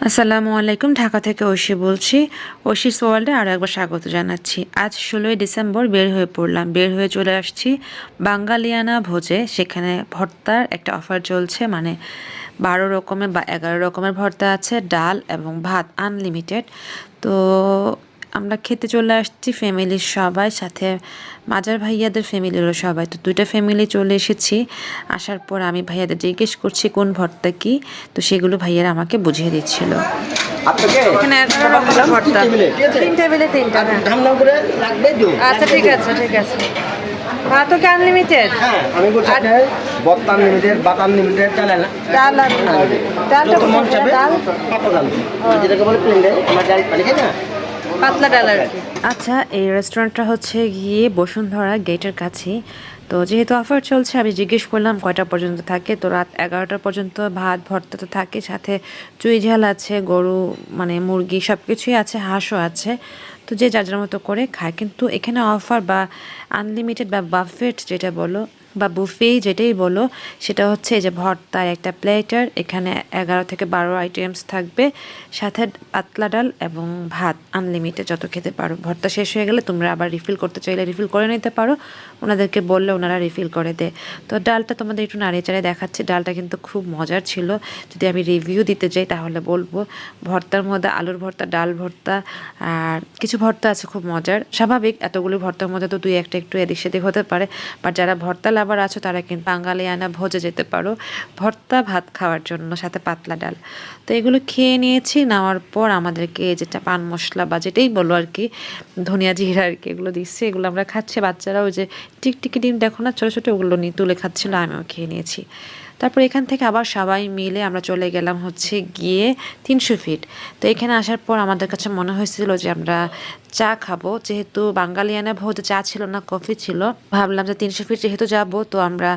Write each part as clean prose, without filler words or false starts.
আসসালামু আলাইকুম, ঢাকা থেকে ঐশী বলছি। ঐশীস ওয়ার্ল্ডে আরও একবার স্বাগত জানাচ্ছি। আজ 16ই ডিসেম্বর বের হয়ে চলে আসছি বাঙালিয়ানা ভোজে। সেখানে ভর্তার একটা অফার চলছে, মানে 12 রকমের বা 11 রকমের ভর্তা আছে, ডাল এবং ভাত আনলিমিটেড। তো আমরা খেতে চলে আসছি ফ্যামিলির সবাই, সাথে মাজার ভাইয়াদের ফ্যামিলিরও সবাই। তো দুইটা ফ্যামিলি চলে এসেছি। আসার পর আমি ভাইয়াদের জিজ্ঞেস করছি কোন ভর্তা কি, তো সেগুলো ভাইয়ারা আমাকে বুঝিয়ে দিচ্ছিল। এখানে 11 রকমের ভর্তা, 3 টেবিলে 3টা। আচ্ছা, ঠিক আছে ঠিক আছে। ভাতও কি আনলিমিটেড? হ্যাঁ, আমি বলছি আপনার ভর্তা আনলিমিটেড, ভাত আনলিমিটেড, ডাল ডালটা মন চাবে ডাল পাতলা ডাল, যেটাকে বলে প্লেন ডাল। আমার ডাল পানি খাই না, পাতলা ডাল আর কি। আচ্ছা, এই রেস্টুরেন্টটা হচ্ছে গিয়ে বসুন্ধরা গেটের কাছেই। তো যেহেতু অফার চলছে, আমি জিজ্ঞেস করলাম কয়টা পর্যন্ত থাকে। তো রাত 11টা পর্যন্ত ভাত ভর্তা তো থাকে, সাথে চুই ঝাল আছে, গরু মানে মুরগি সব কিছুই আছে, হাঁসও আছে। তো যে যার যার মতো করে খায়। কিন্তু এখানে অফার বা আনলিমিটেড বা বাফেট যেটা বলো বা বুফে যেটাই বলো, সেটা হচ্ছে এই যে ভর্তার একটা প্লেটার, এখানে 11 থেকে 12 আইটেমস থাকবে, সাথে পাতলা ডাল এবং ভাত আনলিমিটেড যত খেতে পারো। ভর্তা শেষ হয়ে গেলে তোমরা আবার রিফিল করতে চাইলে রিফিল করে নিতে পারো, ওনাদেরকে বললে ওনারা রিফিল করে দেয়। তো ডালটা তোমাদের একটু নাড়িয়ে চাড়িয়ে দেখাচ্ছি। ডালটা কিন্তু খুব মজার ছিল। যদি আমি রিভিউ দিতে যাই তাহলে বলবো ভর্তার মধ্যে আলুর ভর্তা, ডাল ভর্তা আর কিছু ভর্তা আছে খুব মজার। স্বাভাবিক, এতগুলো ভর্তার মধ্যে তো দুই একটা একটু এদিক সেদিক হতে পারে, বাট যারা ভর্তা লাভার আছো তারা কিন্তু বাঙালিয়ানা ভোজে যেতে পারো ভর্তা ভাত খাওয়ার জন্য, সাথে পাতলা ডাল। তো এগুলো খেয়ে নিয়েছি। নেওয়ার পর আমাদেরকে যেটা পান মশলা বা যেটাই বলো আর কি, ধনিয়া জিরা আর কি, এগুলো দিচ্ছে। এগুলো আমরা খাচ্ছি। বাচ্চারাও যে টিকটিকি ডিম দেখো না ছোটো ছোটো, ওগুলো নিয়ে তুলে খাচ্ছিল, আমিও খেয়ে নিয়েছি। তারপর এখান থেকে আবার সবাই মিলে আমরা চলে গেলাম হচ্ছে গিয়ে 300 ফিট। তো এখানে আসার পর আমাদের কাছে মনে হয়েছিল যে আমরা চা খাবো, যেহেতু বাঙালিয়ানা ভোজে চা ছিল না, কফি ছিল। ভাবলাম যে 300 ফিট যেহেতু যাবো, তো আমরা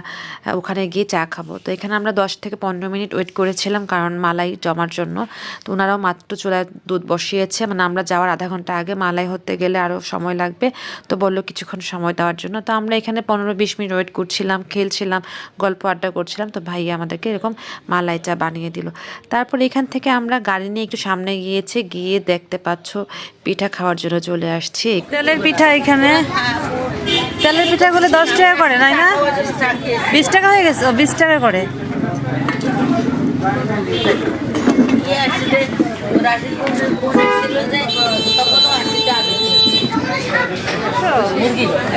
ওখানে গিয়ে চা খাবো। তো এখানে আমরা 10 থেকে 15 মিনিট ওয়েট করেছিলাম, কারণ মালাই জমার জন্য। তো ওনারাও মাত্র চুলায় দুধ বসিয়েছে, মানে আমরা যাওয়ার আধা ঘন্টা আগে। মালাই হতে গেলে আরও সময় লাগবে, তো বললো কিছুক্ষণ সময় দেওয়ার জন্য। তো আমরা এখানে 15-20 মিনিট ওয়েট করছিলাম, খেলছিলাম, গল্প আড্ডা করছিলাম। তো ভাইয়া আমাদেরকে এরকম মালাই চা বানিয়ে দিল। তারপর এখান থেকে আমরা গাড়ি নিয়ে একটু সামনে গিয়ে দেখতে পাচ্ছ পিঠা খাওয়ার জন্য চলে আসছি। তেলের পিঠা, এখানে তেলের পিঠাগুলো 10 টাকা করে, নাই না 20 টাকা হয়ে গেছে, 20 টাকা করে।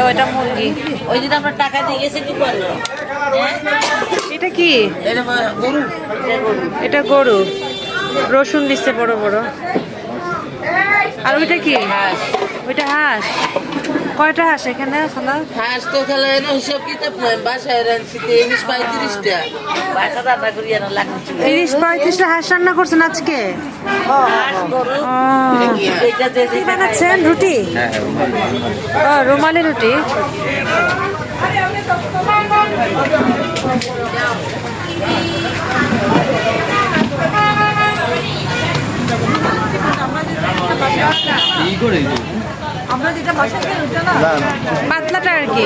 ওইটা মুরগি, ওই দিন আমরা টাকা দিয়ে গেছি কি করবো? এটা কি? গরু। এটা গরু, রসুন দিচ্ছে বড় বড়। আর ওইটা কি? হাঁস। ওইটা হাঁস। কয়টা হাঁস এখানে? হাঁস তো খেলে হিসাব কিতাব নয়, বাসায় রাঁধছি 30-35টা। বাসা রান্না করি না লাগছে 30-35টা হাঁস রান্না করছেন আজকে? হাঁস গরু। ও, এটা যে কি বানাচ্ছেন? রুটি? ও, রুমালি রুটি। পাতলাটা আর কি।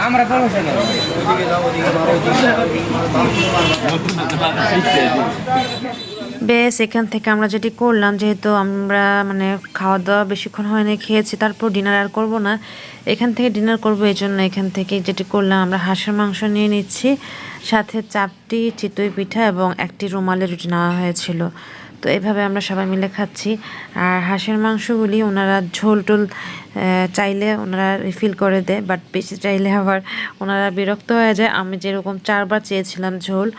আমরা বেশ, এখান থেকে আমরা যেটি করলাম, যেহেতু আমরা মানে খাওয়া দাওয়া বেশিক্ষণ হয়নি, খেয়েছি, তারপর ডিনার আর করব না, এখান থেকে ডিনার করব। এই জন্য এখান থেকে যেটি করলাম, আমরা হাঁসের মাংস নিয়ে নিচ্ছি, সাথে চাপটি, চিতই পিঠা এবং একটি রুমালি রুটি নেওয়া হয়েছিল। তো এভাবে আমরা সবাই মিলে খাচ্ছি। আর হাঁসের মাংসগুলি ওনারা ঝোল টোল চাইলে ওনারা রিফিল করে দেয়, বাট বেশি চাইলে আবার ওনারা বিরক্ত হয়ে যায়। আমি যেরকম 4বার চেয়েছিলাম ঝোল।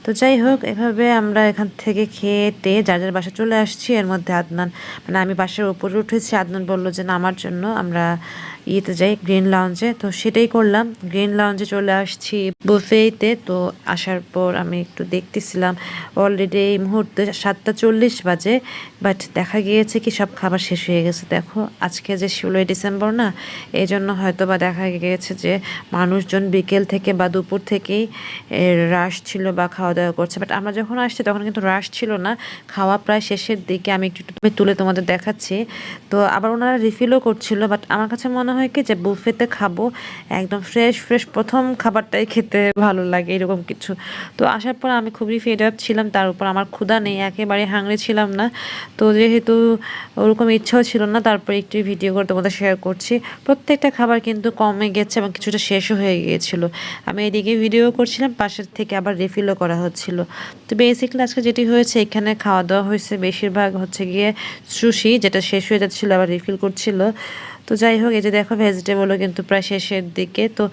তো যাই হোক, এভাবে আমরা এখান থেকে খেয়ে যার যার বাসা চলে আসছি। এর মধ্যে আদনান, মানে আমি বাসার উপরে উঠেছি, আদনান বললো যে নামার জন্য আমরা ইয়েতে যাই, গ্রিন লাউঞ্জে। তো সেটাই করলাম, গ্রিন লাউঞ্জে চলে আসছি বুফেতে। তো আসার পর আমি একটু দেখতেছিলাম, অলরেডি এই মুহূর্তে 7টা 40 বাজে, বাট দেখা গিয়েছে কি সব খাবার শেষ হয়ে গেছে। দেখো, আজকে যে 16ই ডিসেম্বর না, এই জন্য হয়তো বা দেখা গিয়েছে যে মানুষজন বিকেল থেকে বা দুপুর থেকেই রাশ ছিল বা খাওয়া দাওয়া করছে। বাট আমরা যখন আসছি তখন কিন্তু রাশ ছিল না, খাওয়া প্রায় শেষের দিকে। আমি একটু তুলে তোমাদের দেখাচ্ছি। তো আবার ওনারা রিফিলও করছিল। বাট আমার কাছে মনে হয় কি যে বুফেতে খাবো, একদম ফ্রেশ ফ্রেশ প্রথম খাবারটাই খেতে ভালো লাগে, এরকম কিছু। তো আসার পর আমি খুবই ফেড আপ ছিলাম, তার উপর আমার ক্ষুধা নেই, একেবারে হাংরি ছিলাম না। তো যেহেতু ওরকম ইচ্ছাও ছিল না, তারপরে একটু ভিডিও করে তোমাদের শেয়ার করছি। প্রত্যেকটা খাবার কিন্তু কমে গেছে এবং কিছুটা শেষও হয়ে গিয়েছিল। আমি এদিকে ভিডিও করছিলাম, পাশের থেকে আবার রিফিলও করা হচ্ছিল। তো বেসিক্যালি আজকে যেটি হয়েছে, এখানে খাওয়া দাওয়া হয়েছে বেশিরভাগ হচ্ছে গিয়ে সুশি, যেটা শেষ হয়ে যাচ্ছিলো আবার রিফিল করছিল। তো যাই হোক, এই যে দেখো ভেজিটেবলও কিন্তু প্রায় শেষের দিকে। তো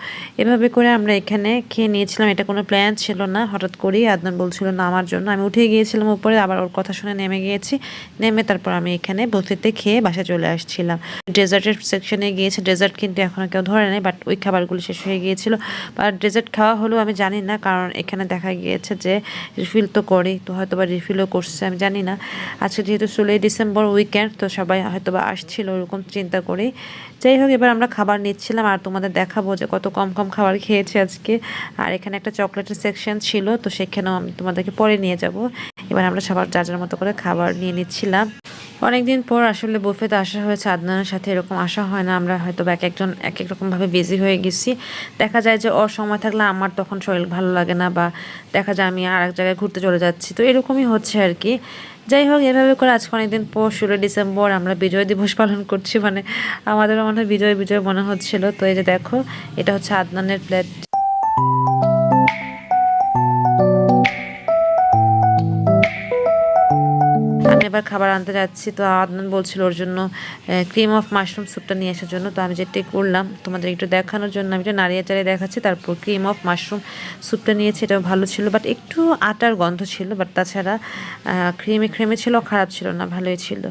এভাবে করে আমরা এখানে খেয়ে নিয়েছিলাম। এটা কোনো প্ল্যান ছিল না, হঠাৎ করেই আদনান বলছিল নামার জন্য। আমি উঠে গিয়েছিলাম উপরে, আবার ওর কথা শুনে নেমে গিয়েছি। নেমে তারপর আমি এখানে বুফেতে খেয়ে বাসায় চলে আসছিলাম। ডেজার্টের সেকশনে গিয়েছে, ডেজার্ট কিন্তু এখনও কেউ ধরে নেই, বাট ওই খাবারগুলো শেষ হয়ে গিয়েছিল। বাট ডেজার্ট খাওয়া হলেও আমি জানি না, কারণ এখানে দেখা গিয়েছে যে রিফিল তো করেই, তো হয়তো বা রিফিলও করছে, আমি জানি না। আজকে যেহেতু 16 ডিসেম্বর উইকেন্ড, তো সবাই হয়তো বা আসছিল ওরকম চিন্তা করেই। যাই হোক, এবার আমরা খাবার নিচ্ছিলাম আর তোমাদের দেখাবো যে কত কম কম খাবার খেয়েছি আজকে। আর এখানে একটা চকলেটের সেকশন ছিল, তো সেখানেও আমি তোমাদেরকে পরে নিয়ে যাব। এবার আমরা সবার যার যার মতো করে খাবার নিয়ে নিচ্ছিলাম। অনেকদিন পর আসলে বুফেতে আসা হয়েছে, আদনানের সাথে এরকম আসা হয় না। আমরা হয়তো এক একজন এক এক রকমভাবে বিজি হয়ে গেছি। দেখা যায় যে ওর সময় থাকলে আমার তখন শরীর ভালো লাগে না, বা দেখা যায় আমি আর এক জায়গায় ঘুরতে চলে যাচ্ছি, তো এরকমই হচ্ছে আর কি। যাই হোক, এভাবে করে আজকে অনেকদিন পর 16 ডিসেম্বর আমরা বিজয় দিবস পালন করছি, মানে আমাদের মনে হয় বিজয় বিজয় মনে হচ্ছিল। তো এই যে দেখো, এটা হচ্ছে আদনানের প্লেট। আমি এবার খাবার আনতে যাচ্ছি, তো আদনান বলছিল ওর জন্য ক্রিম অফ মাশরুম স্যুপটা নিয়ে আসার জন্য। তো আমি যেটাই করলাম তোমাদের একটু দেখানোর জন্য, আমি এটা নাড়িয়ে চাড়িয়ে দেখাচ্ছি। তারপর ক্রিম অফ মাশরুম স্যুপটা নিয়েছি, এটাও ভালো ছিল, বাট একটু আটার গন্ধ ছিল। বাট তাছাড়া ক্রিমে ছিল, খারাপ ছিল না, ভালোই ছিল।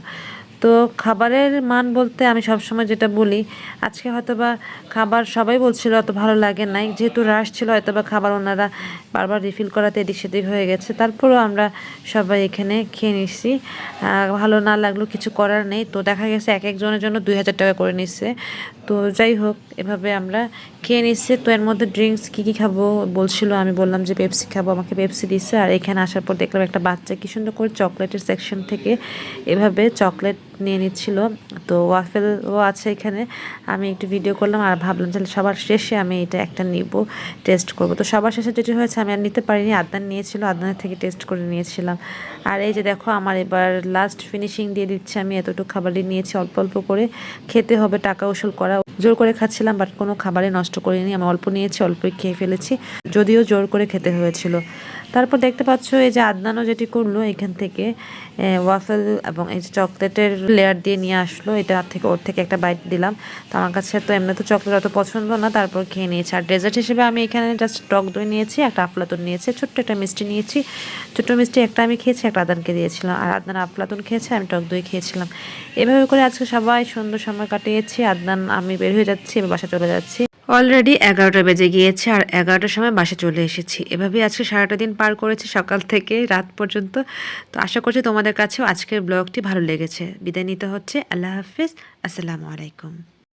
তো খাবারের মান বলতে আমি সবসময় যেটা বলি, আজকে হয়তো বা খাবার সবাই বলছিল অত ভালো লাগে নাই, যেহেতু রাশ ছিল হয়তো বা খাবার ওনারা বারবার রিফিল করাতে এদিক সেদিক হয়ে গেছে। তারপরেও আমরা সবাই এখানে খেয়ে নিচ্ছি। ভালো না লাগলেও কিছু করার নেই। তো দেখা গেছে এক একজনের জন্য 2000 টাকা করে নিচ্ছে। তো যাই হোক, এভাবে আমরা খেয়ে নিচ্ছি। তো এর মধ্যে ড্রিঙ্কস কী কী খাবো বলছিল, আমি বললাম যে পেপসি খাবো, আমাকে পেপসি দিচ্ছে। আর এখানে আসার পর দেখলাম একটা বাচ্চা কি সুন্দর করে চকলেটের সেকশন থেকে এভাবে চকলেট নিয়ে নিচ্ছিল। তো ওয়াফেলও আছে এখানে। আমি একটু ভিডিও করলাম আর ভাবলাম যে সবার শেষে আমি এটা একটা নিব, টেস্ট করব। তো সবার শেষে যেটি হয়েছে, আমি আর নিতে পারিনি, আদনান নিয়েছিল, আদনানের থেকে টেস্ট করে নিয়েছিলাম। আর এই যে দেখো, আমার এবার লাস্ট ফিনিশিং দিয়ে দিচ্ছে। আমি এতটুকু খাবারই নিয়েছি, অল্প অল্প করে খেতে হবে, টাকা উসুল করা। জোর করে খাচ্ছিলাম, বাট কোনো খাবারই নষ্ট করিনি। আমি অল্প নিয়েছি, অল্পই খেয়ে ফেলেছি, যদিও জোর করে খেতে হয়েছিল। তারপর দেখতে পাচ্ছ এই যে আদনানও যেটি করলো, এখান থেকে ওয়াফেল এবং এই যে চকলেটের লেয়ার দিয়ে নিয়ে আসলো, এটা থেকে ওর থেকে একটা বাইট দিলাম। তো আমার কাছে তো এমনি তো চকলেট অত পছন্দ না, তারপর খেয়ে নিয়েছি। আর ডেজার্ট হিসেবে আমি এখানে জাস্ট টক দই নিয়েছি, একটা আফলাতুন নিয়েছি, ছোট্ট একটা মিষ্টি নিয়েছি। ছোট্ট মিষ্টি একটা আমি খেয়েছি, একটা আদনানকে দিয়েছিলাম। আর আদনান আফলাতুন খেয়েছে, আমি টক দই খেয়েছিলাম। এভাবে করে আজকে সবাই সুন্দর সময় কাটিয়েছি। আদনান আমি বের হয়ে যাচ্ছি, এবার বাসা চলে যাচ্ছি। অলরেডি 11টা বেজে গিয়েছে, আর 11টার সময় বাসে চলে এসেছি। এভাবেই আজকে সারাটা দিন পার করেছি, সকাল থেকে রাত পর্যন্ত। তো আশা করছি তোমাদের কাছেও আজকের ব্লগটি ভালো লেগেছে। বিদায় নিতে হচ্ছে, আল্লাহ হাফিজ, আসসালামু আলাইকুম।